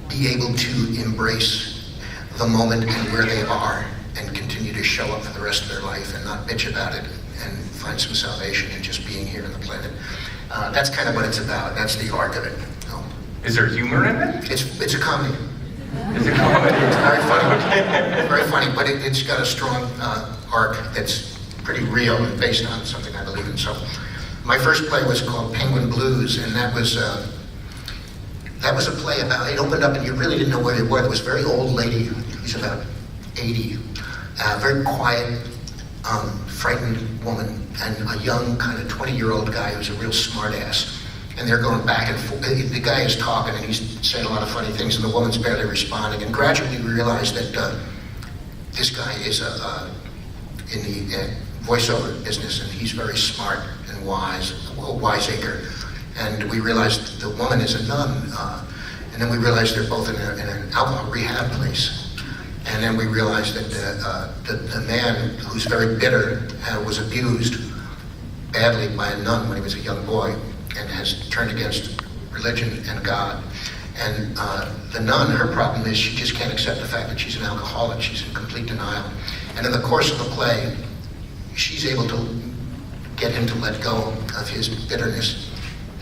be able to embrace the moment and where they are and continue to show up for the rest of their life and not bitch about it and find some salvation in just being here on the planet. That's kind of what it's about. That's the arc of it. Is there humor in it? It's a comedy. It's a comedy. It's very funny. Very funny, but it's got a strong arc that's pretty real and based on something I believe in. So my first play was called Penguin Blues, and that was a play about, it opened up and you really didn't know where they were. There was a very old lady, she's about 80, very quiet, frightened woman, and a young kind of 20-year-old guy who's a real smart ass. And they're going back and forth. The guy is talking and he's saying a lot of funny things and the woman's barely responding. And gradually we realized that this guy is in the voiceover business, and he's very smart and wise, a wiseacre. And we realized the woman is a nun. And then we realized they're both in an alcohol rehab place. And then we realized that the man, who's very bitter, was abused badly by a nun when he was a young boy, and has turned against religion and God. And the nun, her problem is she just can't accept the fact that she's an alcoholic. She's in complete denial. And in the course of the play, she's able to get him to let go of his bitterness.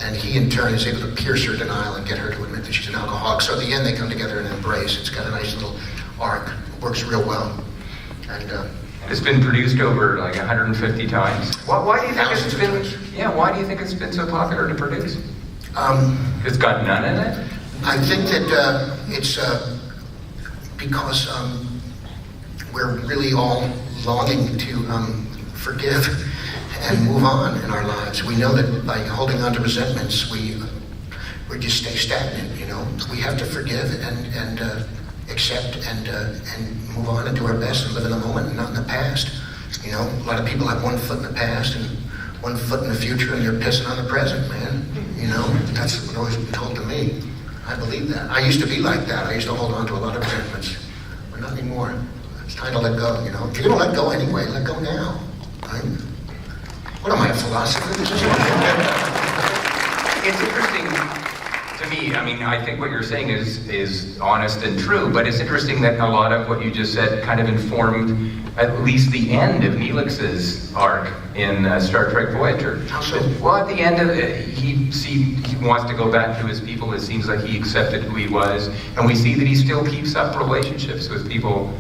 And he, in turn, is able to pierce her denial and get her to admit that she's an alcoholic. So at the end, they come together and embrace. It's got a nice little arc. It works real well. And it's been produced over like 150 times. Why do you think it's been? Times. Yeah, why do you think it's been so popular to produce? It's got none in it. I think that it's because we're really all longing to forgive and move on in our lives. We know that by holding on to resentments, we just stay stagnant. You know, we have to forgive and accept and move on and do our best and live in the moment and not in the past. You know, a lot of people have one foot in the past and one foot in the future, and they're pissing on the present, man. You know, that's what always been told to me. I believe that. I used to be like that. I used to hold on to a lot of resentments, but not anymore. It's time to let go, you know. If you're gonna let go anyway, let go now. Right? What am I, a philosopher? It's interesting to me. I mean, I think what you're saying is honest and true, but it's interesting that a lot of what you just said kind of informed at least the end of Neelix's arc in Star Trek Voyager. How so? Well, at the end of it, he wants to go back to his people. It seems like he accepted who he was, and we see that he still keeps up relationships with people,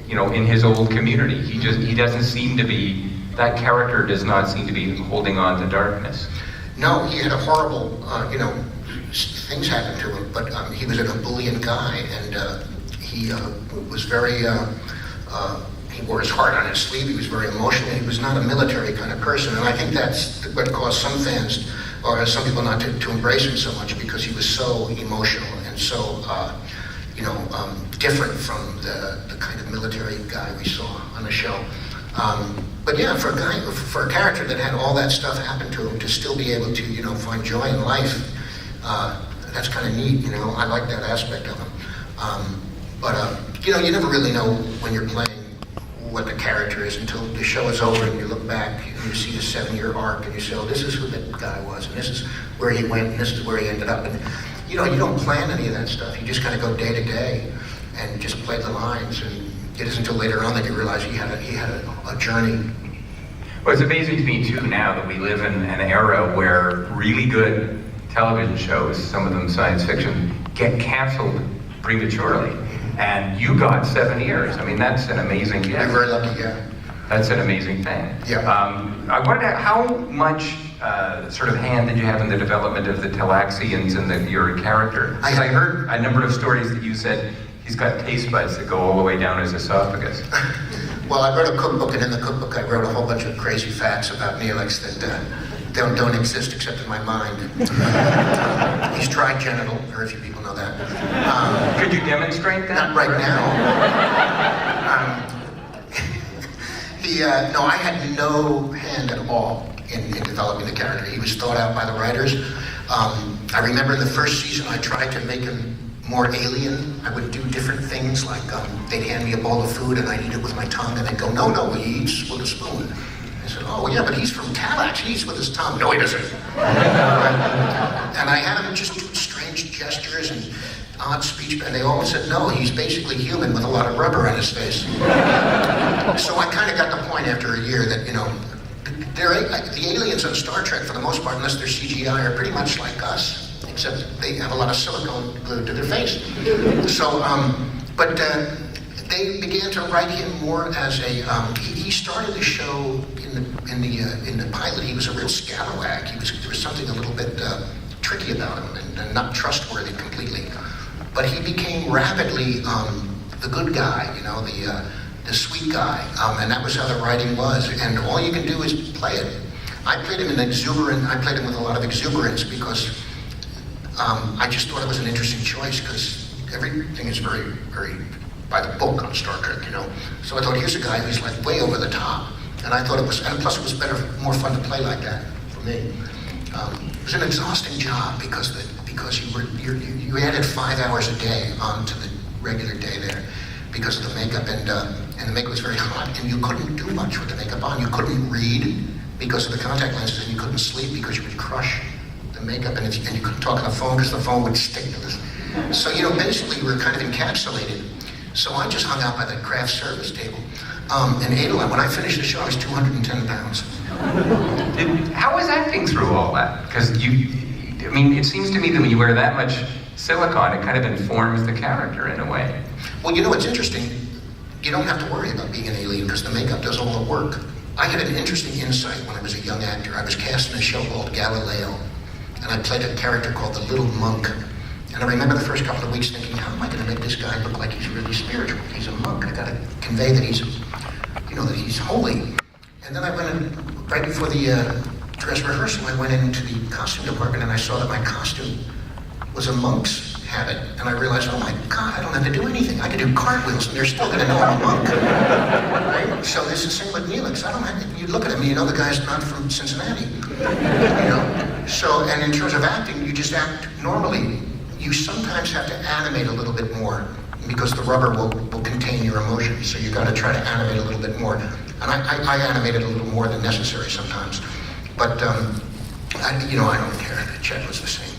you know, in his old community. He doesn't seem to be, that character does not seem to be holding on to darkness. No, he had a horrible, things happened to him, but he was an ebullient guy, and he was very, he wore his heart on his sleeve. He was very emotional. He was not a military kind of person, and I think that's what caused some fans, or some people, not to embrace him so much, because he was so emotional and so, different from the kind of military guy we saw on the show. But yeah, for a character that had all that stuff happen to him, to still be able to, you know, find joy in life, that's kind of neat, you know. I like that aspect of him. You never really know when you're playing what the character is until the show is over and you look back and you see the 7-year arc and you say, oh, this is who that guy was, and this is where he went, and this is where he ended up. And, you know, you don't plan any of that stuff. You just kind of go day to day and just play the lines. And it isn't until later on that you realize he had a journey. Well, it's amazing to me, too, now that we live in an era where really good television shows, some of them science fiction, get canceled prematurely. And you got 7 years. I mean, that's an amazing gift. You're very lucky, yeah. That's an amazing thing. Yeah. I wondered how much sort of hand did you have in the development of the Talaxians and your character? Because I heard a number of stories that you said he's got taste buds that go all the way down his esophagus. Well, I wrote a cookbook, and in the cookbook I wrote a whole bunch of crazy facts about Neelix that don't exist except in my mind. He's trigenital, very few people know that. Could you demonstrate that? Not right now. No, I had no hand at all in developing the character. He was thought out by the writers. I remember the first season I tried to make him more alien. I would do different things, like they'd hand me a bowl of food and I'd eat it with my tongue, and they'd go, no, he eats with a spoon. I said, oh yeah, but he's from Talax, he eats with his tongue. No, he doesn't. And I had him just do strange gestures gestures and odd speech, and they all said, no, he's basically human with a lot of rubber on his face. So I kind of got the point after a year that, you know, the aliens on Star Trek, for the most part, unless they're CGI, are pretty much like us, except they have a lot of silicone glued to their face. So, they began to write him more as a. He started the show in the pilot. He was a real scalawag. There was something a little bit tricky about him and not trustworthy completely. But he became rapidly the good guy, you know, the sweet guy, and that was how the writing was. And all you can do is play it. I played him I played him with a lot of exuberance because I just thought it was an interesting choice because everything is very, very by the book on Star Trek, you know. So I thought, here's a guy who's like way over the top. And I thought it was, and plus it was more fun to play like that for me. It was an exhausting job because you added 5 hours a day onto the regular day there because of the makeup, and the makeup was very hot, and you couldn't do much with the makeup on. You couldn't read because of the contact lenses, and you couldn't sleep because you would crush the makeup, and you couldn't talk on the phone because the phone would stick to this. So, you know, basically you were kind of encapsulated. So I just hung out by the craft service table and ate a lot. When I finished the show, I was 210 pounds. How was acting through all that? Because I mean, it seems to me that when you wear that much silicone, it kind of informs the character in a way. Well, you know, it's interesting. You don't have to worry about being an alien because the makeup does all the work. I had an interesting insight when I was a young actor. I was cast in a show called Galileo, and I played a character called the Little Monk. And I remember the first couple of weeks thinking, how am I going to make this guy look like he's really spiritual? He's a monk. I got to convey that he's, you know, that he's holy. And then I went in, right before the dress rehearsal, I went into the costume department and I saw that my costume was a monk's habit. And I realized, oh my God, I don't have to do anything. I can do cartwheels and they're still going to know I'm a monk. Right? So this is the same with Neelix. I don't have to, you look at him, you know the guy's not from Cincinnati. You know? So, and in terms of acting, you just act normally. You sometimes have to animate a little bit more because the rubber will contain your emotions. So you got to try to animate a little bit more. And I animated a little more than necessary sometimes. But, you know, I don't care. The check was the same.